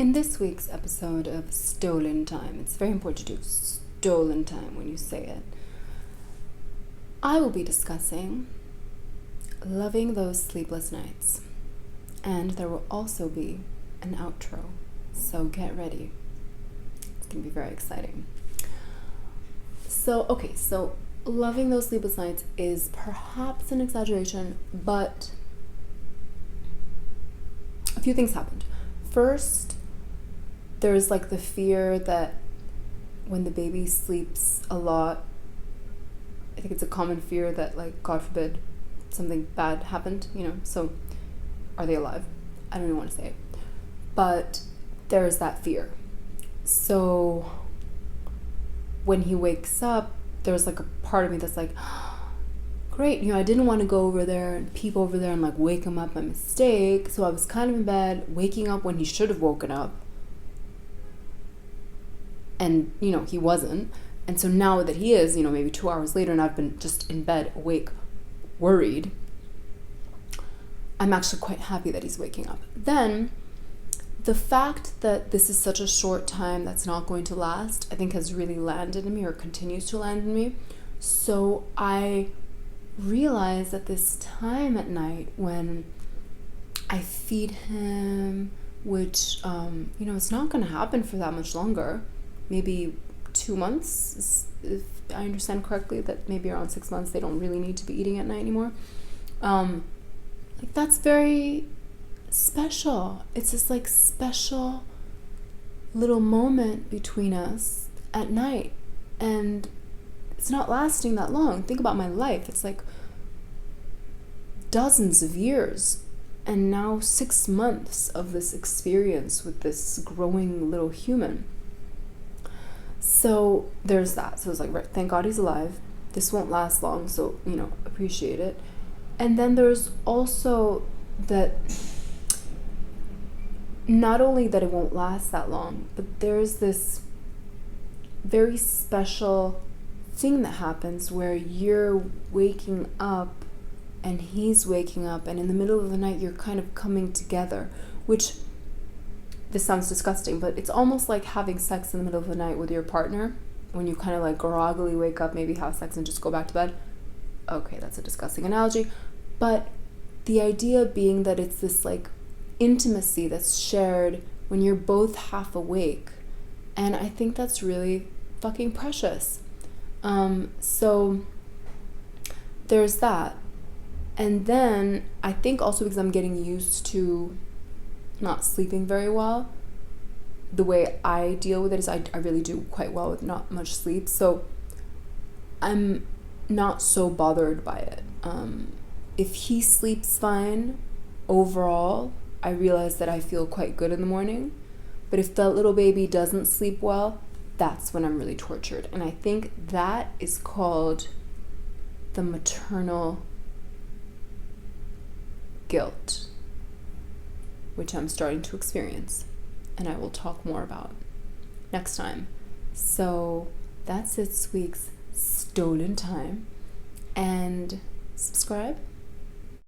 In this week's episode of Stolen Time, it's very important to do stolen time when you say it. I will be discussing loving those sleepless nights. And there will also be an outro. So get ready. It's going to be very exciting. So loving those sleepless nights is perhaps an exaggeration, but a few things happened. First, there's the fear that when the baby sleeps a lot, I think it's a common fear that God forbid something bad happened, so are they alive? I don't even want to say it. But there's that fear. So when he wakes up, there's a part of me that's great, I didn't want to go over there and peep over there and wake him up by mistake. So I was kind of in bed, waking up when he should have woken up. And, he wasn't. And so now that he is, maybe 2 hours later, and I've been just in bed, awake, worried, I'm actually quite happy that he's waking up. Then, the fact that this is such a short time that's not going to last, I think has really landed in me, or continues to land in me. So I realize that this time at night when I feed him, which, it's not going to happen for that much longer, maybe 2 months, if I understand correctly, that maybe around 6 months they don't really need to be eating at night anymore. That's very special. It's this special little moment between us at night, and it's not lasting that long. Think about my life. It's dozens of years, and now 6 months of this experience with this growing little human. So there's that. So it's right, thank God he's alive. This won't last long, so appreciate it. And then there's also that not only that it won't last that long, but there's this very special thing that happens where you're waking up and he's waking up, and in the middle of the night you're kind of coming together, which, this sounds disgusting, but it's almost like having sex in the middle of the night with your partner, when you kind of groggily wake up, maybe have sex and just go back to bed. Okay, that's a disgusting analogy, but the idea being that it's this intimacy that's shared when you're both half awake, and I think that's really fucking precious. So there's that. And then I think also because I'm getting used to not sleeping very well, the way I deal with it is I really do quite well with not much sleep, so I'm not so bothered by it. If he sleeps fine overall, I realize that I feel quite good in the morning. But if the little baby doesn't sleep well, that's when I'm really tortured. And I think that is called the maternal guilt, which I'm starting to experience, and I will talk more about next time. So that's this week's Stolen Time, and subscribe